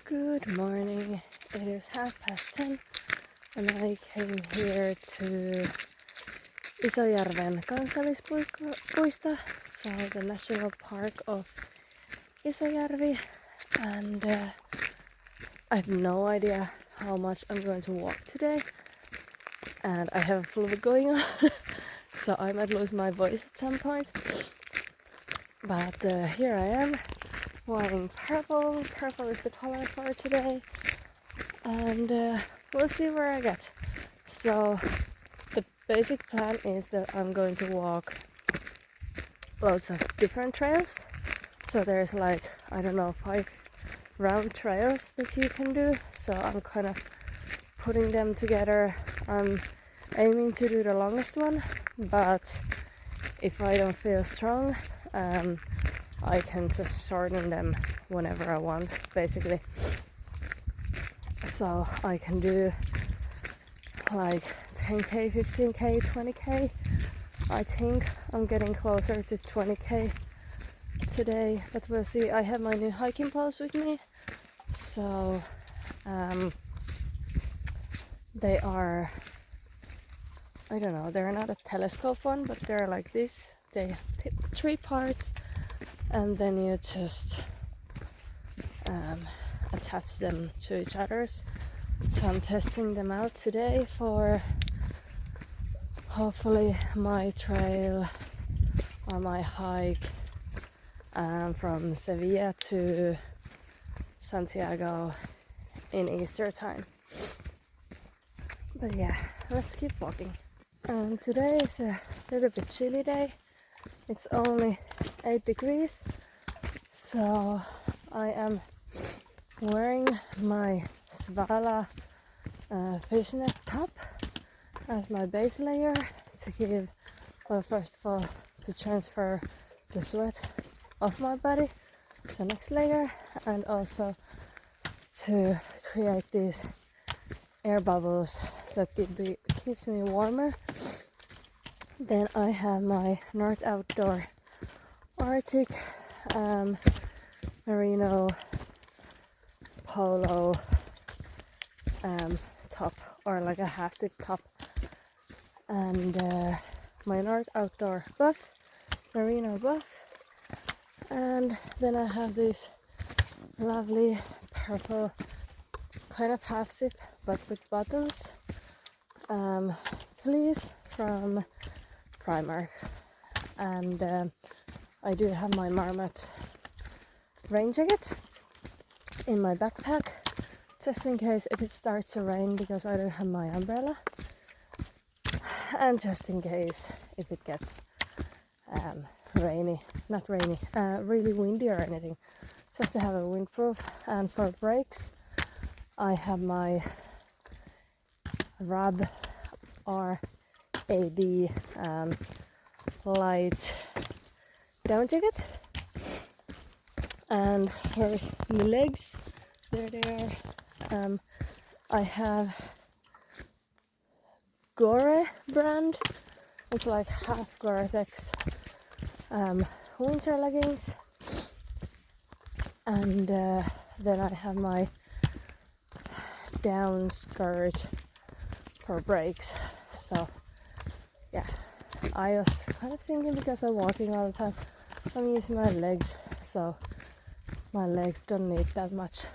Good morning. It is 10:30 and I came here to Isojärven kansallispuisto, so the national park of Isojärvi, and I have no idea how much I'm going to walk today, and I have a flu going on so I might lose my voice at some point, but here I am wearing purple. Purple is the color for today, and we'll see where I get. So the basic plan is that I'm going to walk loads of different trails. So there's like, I don't know, 5 round trails that you can do. So I'm kind of putting them together. I'm aiming to do the longest one, but if I don't feel strong, I can just shorten them whenever I want, basically. So I can do like 10k, 15k, 20k. I think I'm getting closer to 20k today, but we'll see. I have my new hiking poles with me, so they are, I don't know, they're not a telescope one, but they're like this. They have 3 parts, and then you just attach them to each other's. So I'm testing them out today for hopefully my trail or my hike from Sevilla to Santiago in Easter time. But yeah, let's keep walking. And today is a little bit chilly day. It's only 8 degrees, so I am wearing my Svala fishnet top as my base layer to give, well, first of all, to transfer the sweat off my body to the next layer, and also to create these air bubbles that keeps me warmer. Then I have my North Outdoor Arctic merino polo top, or like a half-zip top, and my North Outdoor buff, merino buff, and then I have this lovely purple kind of half-zip but with buttons fleece from Primark, and I do have my Marmot rain jacket in my backpack just in case if it starts to rain, because I don't have my umbrella, and just in case if it gets really windy or anything, just to have a windproof. And for brakes I have my RAB light down jacket, and for the legs, there they are. I have Gore brand. It's like half Gore-Tex winter leggings, and then I have my down skirt for brakes. So yeah, I was kind of thinking, because I'm walking all the time, I'm using my legs, so my legs don't need that much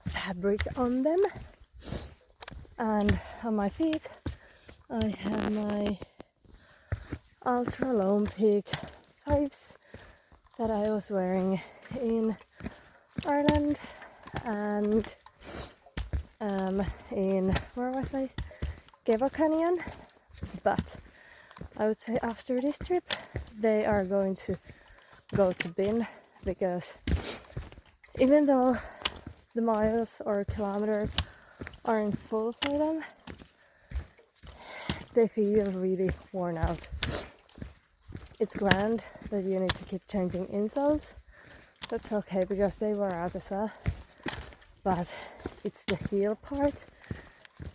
fabric on them. And on my feet I have my Ultra Lone Peak 5s that I was wearing in Ireland and in, where was I? Kevo Canyon. But I would say after this trip they are going to go to bin, because even though the miles or kilometers aren't full for them, they feel really worn out. It's grand that you need to keep changing insoles. That's okay, because they wear out as well. But it's the heel part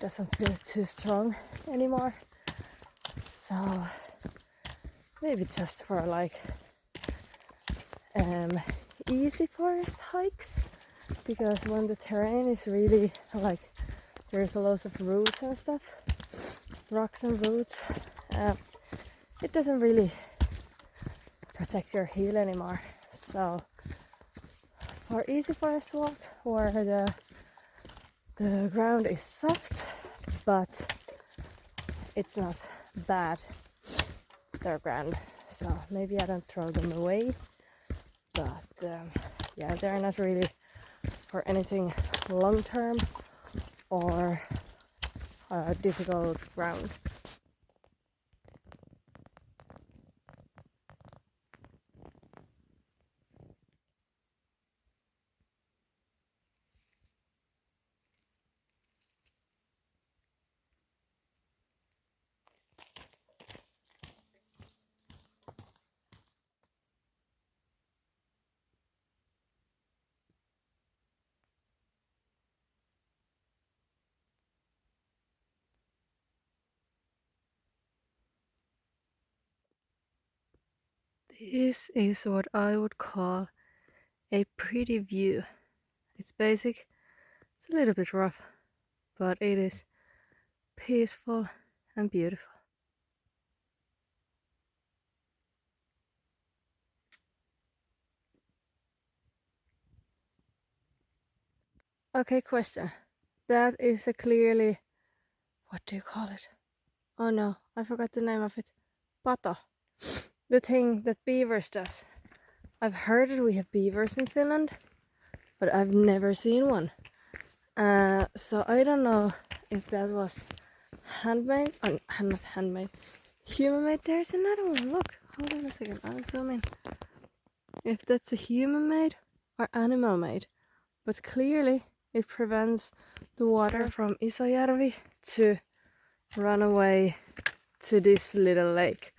doesn't feel too strong anymore. So maybe just for like easy forest hikes, because when the terrain is really like there's a lot of roots and stuff, rocks and roots, it doesn't really protect your heel anymore. So for easy forest walk where the ground is soft but it's not bad, they're grand. So maybe I don't throw them away, but yeah, they're not really for anything long term or difficult ground. This is what I would call a pretty view. It's basic, it's a little bit rough, but it is peaceful and beautiful. Okay, question. That is a clearly, what do you call it? Oh no, I forgot the name of it. Pato. The thing that beavers does. I've heard that we have beavers in Finland, but I've never seen one. So I don't know if that was handmade, or not handmade, human made. There's another one, look, hold on a second, I'll zoom in. If that's a human made or animal made, but clearly it prevents the water from Isojärvi to run away to this little lake,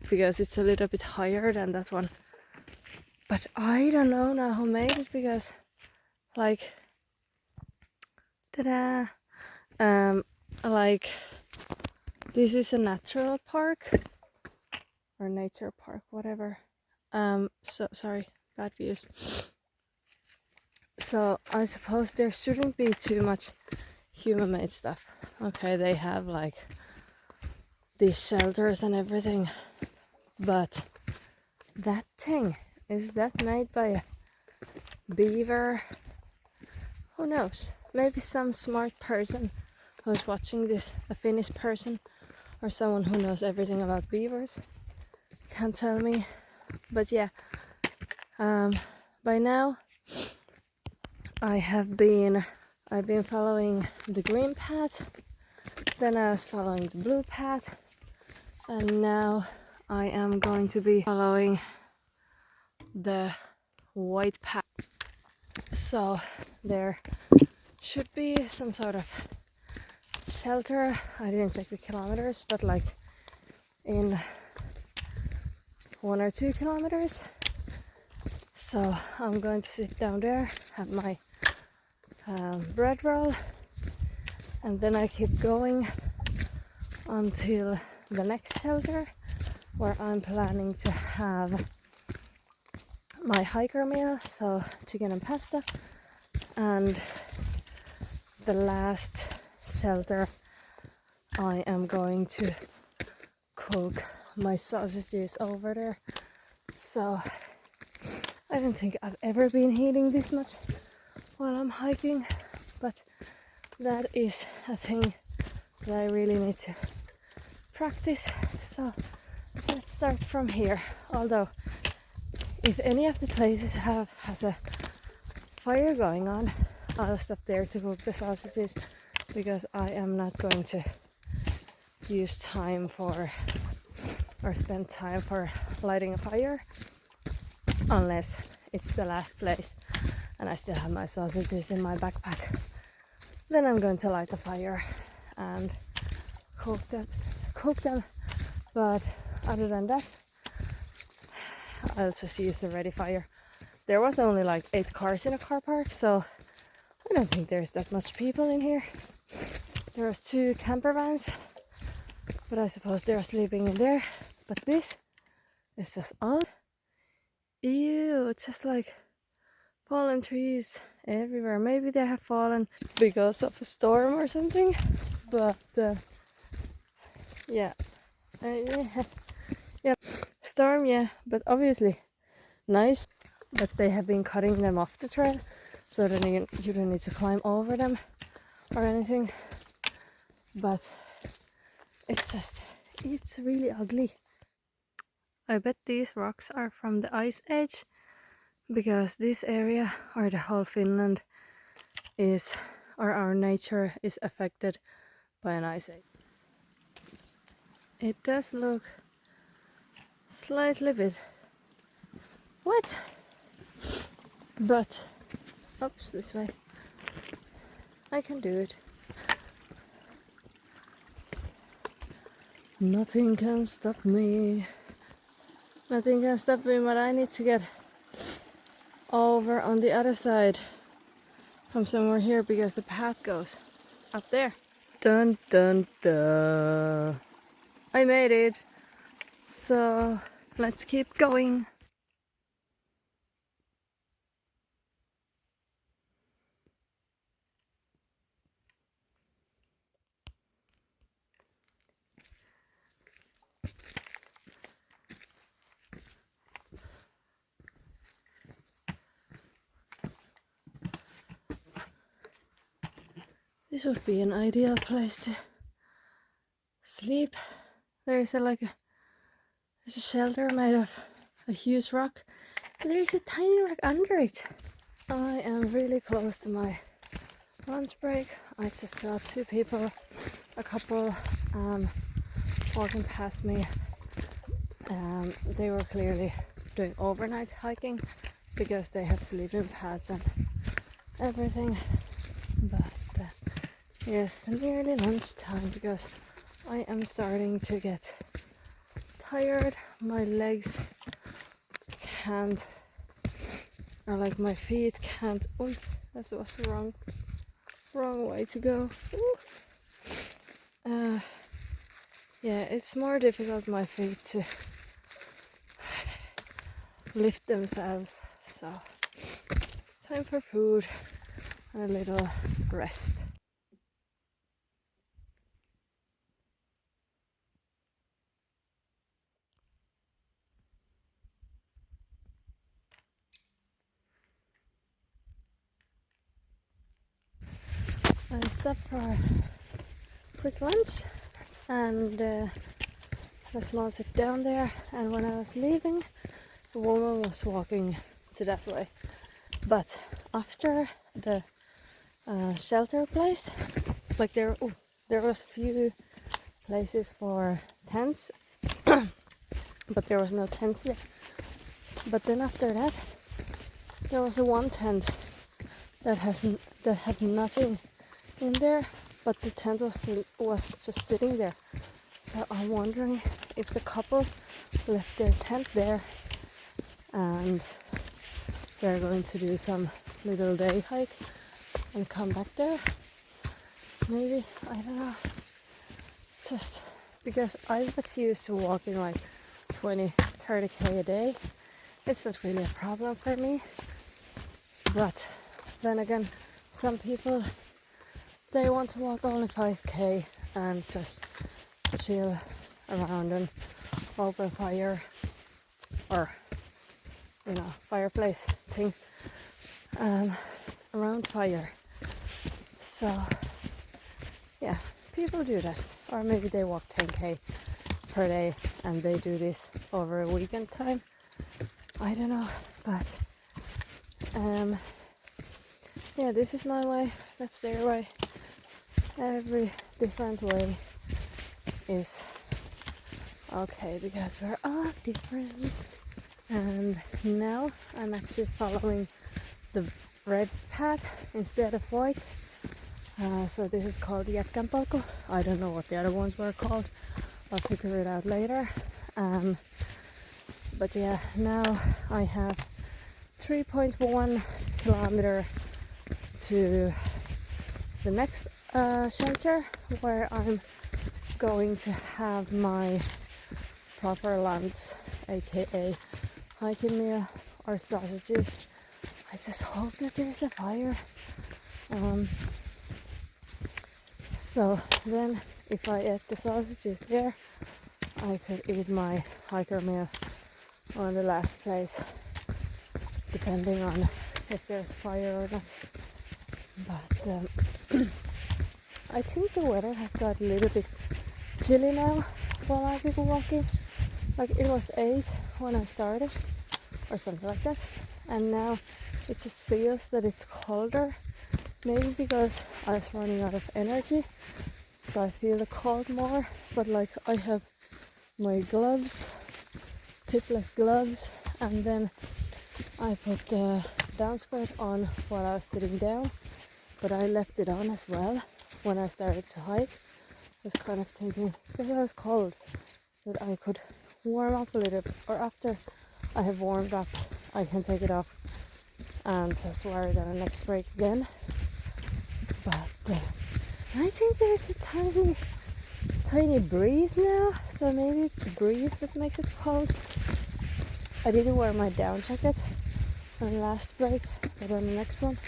because it's a little bit higher than that one. But I don't know now who made it, because like ta-da, like this is a natural park or nature park, whatever. So sorry, bad views. So I suppose there shouldn't be too much human-made stuff. Okay, they have like these shelters and everything, but that thing, is that made by a beaver? Who knows? Maybe some smart person who's watching this, a Finnish person or someone who knows everything about beavers can tell me. But yeah, by now I've been following the green path, then I was following the blue path, and now I am going to be following the white path. So there should be some sort of shelter. I didn't check the kilometers, but like in 1 or 2 kilometers. So I'm going to sit down there, have my bread roll, and then I keep going until the next shelter, where I'm planning to have my hiker meal, so chicken and pasta, and the last shelter I am going to cook my sausages over there. So I don't think I've ever been eating this much while I'm hiking, but that is a thing that I really need to practice. So let's start from here. Although if any of the places has a fire going on, I'll stop there to cook the sausages, because I am not going to use time for or spend time for lighting a fire unless it's the last place and I still have my sausages in my backpack. Then I'm going to light a fire and cook them. But other than that, I'll just use the ready fire. There was only like 8 cars in a car park, so I don't think there's that much people in here. There was 2 camper vans, but I suppose they're sleeping in there. But this is just odd. Ew, it's just like fallen trees everywhere. Maybe they have fallen because of a storm or something. But yeah, yeah, storm, yeah. But obviously nice. But they have been cutting them off the trail, so that you don't need to climb over them or anything. But it's really ugly. I bet these rocks are from the ice age, because this area, or the whole Finland, is, or our nature is affected by an ice age. It does look slightly bit wet, but oops, this way. I can do it. Nothing can stop me. Nothing can stop me, but I need to get over on the other side from somewhere here, because the path goes up there. Dun dun dun. I made it. So let's keep going. This would be an ideal place to sleep. There is there's a shelter made of a huge rock, but there is a tiny rock under it. I am really close to my lunch break. I just saw two people, a couple, walking past me. They were clearly doing overnight hiking, because they had sleeping pads and everything. But yes, nearly lunchtime, because I am starting to get tired. My legs can't, or like my feet can't. Oh, that was the wrong way to go. Yeah, it's more difficult my feet to lift themselves. So time for food and a little rest. I stopped for a quick lunch and a small sit down there, and when I was leaving, the woman was walking to that way. But after the shelter place, like there was few places for tents, but there was no tents there. But then after that, there was a one tent that had nothing in there, but the tent was just sitting there. So I'm wondering if the couple left their tent there and they're going to do some little day hike and come back there. Maybe, I don't know. Just because I was used to walking like 20-30k a day. It's not really a problem for me. But then again, some people, they want to walk only 5k and just chill around an open fire, or fireplace thing around fire. So yeah, people do that. Or maybe they walk 10k per day and they do this over a weekend time. I don't know, but yeah, this is my way, that's their way. Every different way is okay, because we're all different. And now I'm actually following the red path instead of white. So this is called Jätkän polku. I don't know what the other ones were called. I'll figure it out later. But yeah, now I have 3.1 kilometer to the next shelter, where I'm going to have my proper lunch, aka hiking meal, or sausages, I just hope that there's a fire. So then if I ate the sausages there, I could eat my hiker meal on the last place, depending on if there's fire or not. But I think the weather has got a little bit chilly now while I've been walking. Like it was 8 when I started or something like that, and now it just feels that it's colder, maybe because I was running out of energy, so I feel the cold more. But like I have my gloves, tipless gloves, and then I put the down skirt on while I was sitting down, but I left it on as well when I started to hike. I was kind of thinking, because I was cold, that I could warm up a little bit, or after I have warmed up I can take it off and just wear it on the next break again. But I think there's a tiny breeze now, so maybe it's the breeze that makes it cold. I didn't wear my down jacket on the last break, but on the next one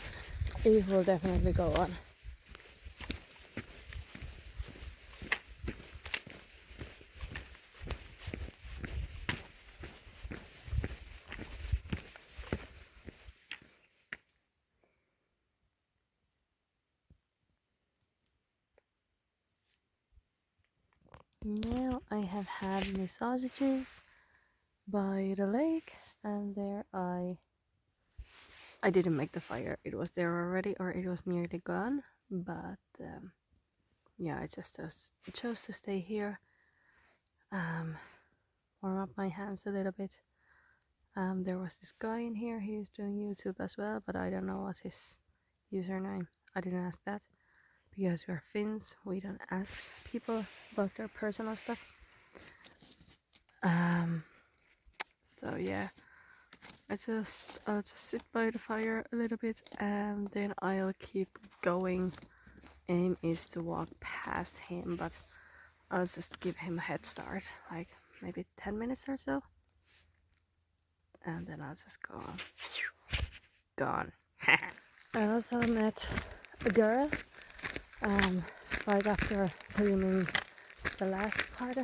it will definitely go on. Now I have had my sausages by the lake, and there I didn't make the fire. It was there already, or it was nearly gone. But yeah, I just chose to stay here, warm up my hands a little bit. There was this guy in here. He is doing YouTube as well, but I don't know what's his username. I didn't ask that because we're Finns. We don't ask people about their personal stuff. So yeah, I'll just sit by the fire a little bit, and then I'll keep going. Aim is to walk past him, but I'll just give him a head start, like maybe 10 minutes or so, and then I'll just go on. Gone. I also met a girl right after filming the latest part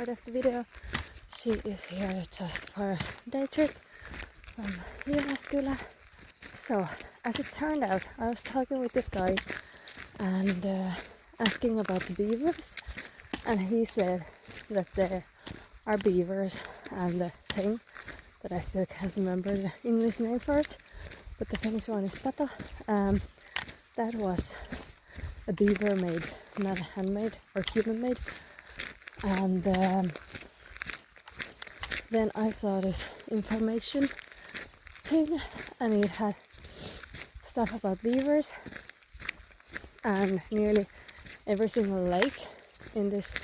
of the video. She is here just for a day trip from Jyväskylä. So, as it turned out, I was talking with this guy and asking about the beavers, and he said that there are beavers and the thing that I still can't remember the English name for it, but the Finnish one is pato. That was a beaver made, not handmade or human made. And then I saw this information thing, and it had stuff about beavers, and nearly every single lake in this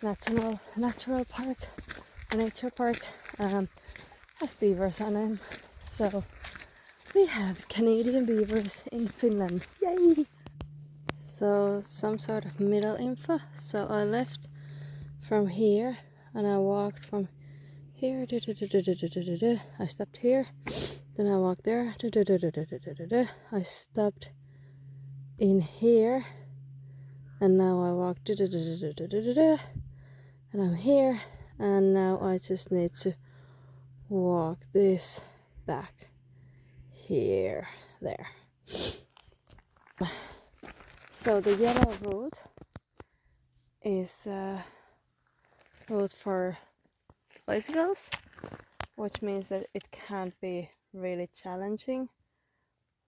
natural park or nature park has beavers on them. So we have Canadian beavers in Finland. Yay! So some sort of middle info. So I left from here and I walked from here. I stopped here. Then I walked there. I stopped in here. And now I walked. And I'm here. And now I just need to walk this back here. There. So the yellow route is route for bicycles, which means that it can't be really challenging,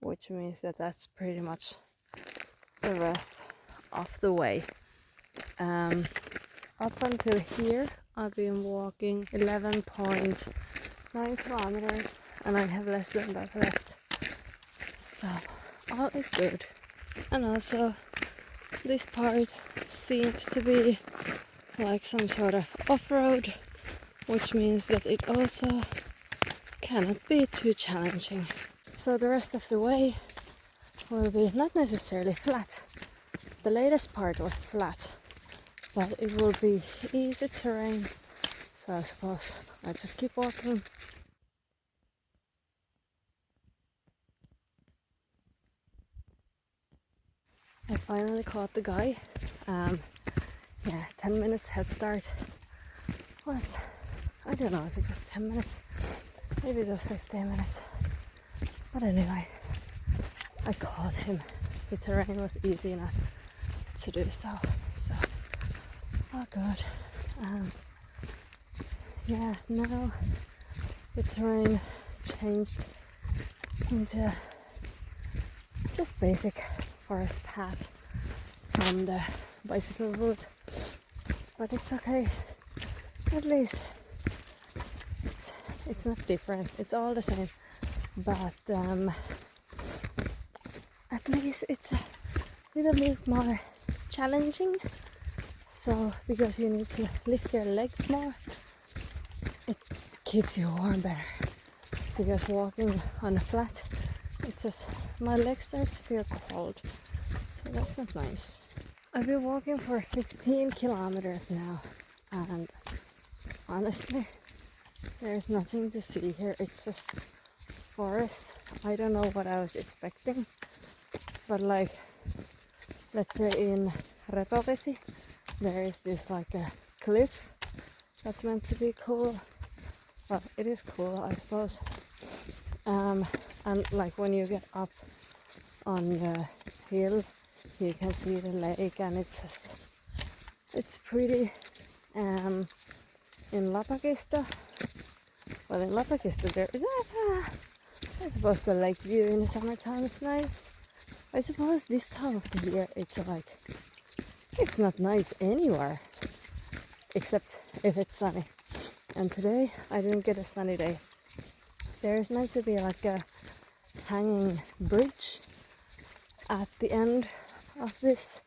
which means that that's pretty much the rest of the way. Up until here I've been walking 11.9 kilometers and I have less than that left, so all is good. And also this part seems to be like some sort of off-road, which means that it also cannot be too challenging. So the rest of the way will be not necessarily flat. The latest part was flat, but it will be easy terrain. So I suppose I just keep walking. I finally caught the guy. Yeah, 10 minutes head start was, I don't know if it was 10 minutes, maybe it was 15 minutes. But anyway, I caught him. The terrain was easy enough to do so. So, oh good. Yeah, now the terrain changed into just basic forest path from the bicycle route, but it's okay. At least it's not different. It's all the same, but at least it's a little bit more challenging. So because you need to lift your legs more, it keeps you warm better. Because walking on a flat, it's just my legs start to feel cold, so that's not nice. I've been walking for 15 kilometers now, and honestly, there's nothing to see here. It's just forest. I don't know what I was expecting, but like, let's say in Repovesi, there is this like a cliff that's meant to be cool. Well, it is cool, I suppose. And like when you get up on the hill, you can see the lake, and it's pretty. In Lapakisto, well, in Lapakisto there is I suppose the lake view in the summertime is nice. I suppose this time of the year it's like, it's not nice anywhere except if it's sunny. And today I didn't get a sunny day. There is meant to be like a hanging bridge at the end of this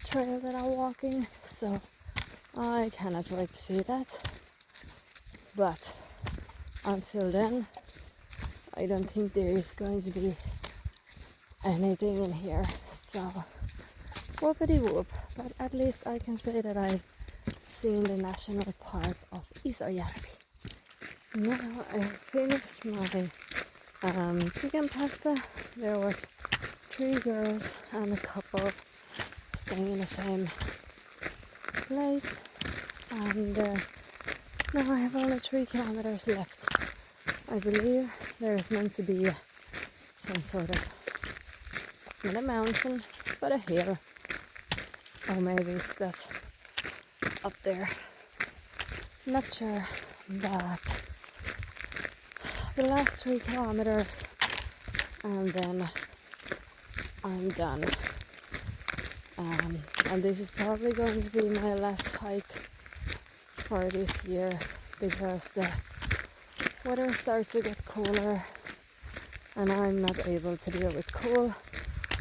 trail that I'm walking, so I cannot wait to see that. But until then, I don't think there is going to be anything in here. So whoopity whoop. But at least I can say that I've seen the national park of Isojärvi. Now I finished my chicken pasta. There was 3 girls and a couple staying in the same place, and now I have only 3 kilometers left. I believe there is meant to be some sort of, not a mountain, but a hill, or maybe it's that up there. Not sure, but the last 3 kilometers and then I'm done. And this is probably going to be my last hike for this year, because the weather starts to get cooler and I'm not able to deal with cool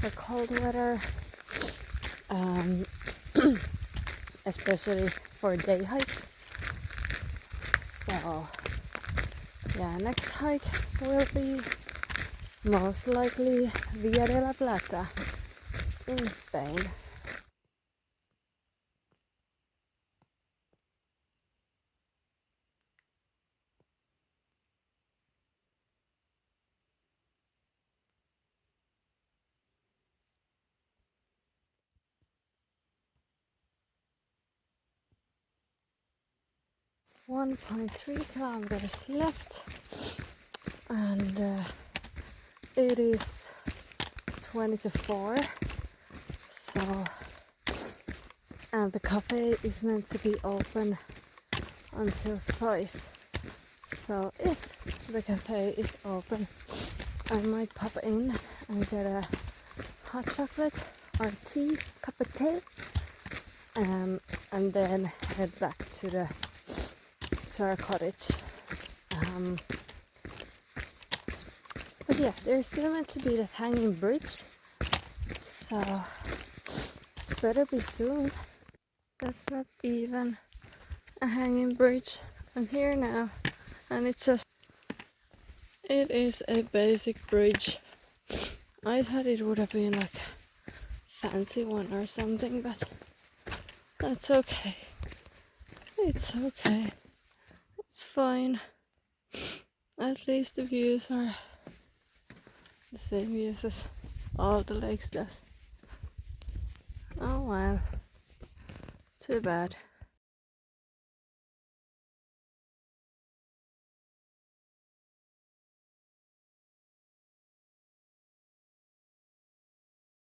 or cold weather, especially for day hikes. So yeah, next hike will be most likely Via de la Plata in Spain. .3 kilometers left, and it is 20 to 4. So, and the cafe is meant to be open until 5. So if the cafe is open, I might pop in and get a hot chocolate or tea, cup of tea, and then head back to our cottage. But yeah, there's still meant to be that hanging bridge, so it's better be soon. That's not even a hanging bridge. I'm here now, and it is a basic bridge. I thought it would have been like a fancy one or something, but that's okay. It's okay. It's fine. At least the views are the same views as all the lakes does. well, too bad.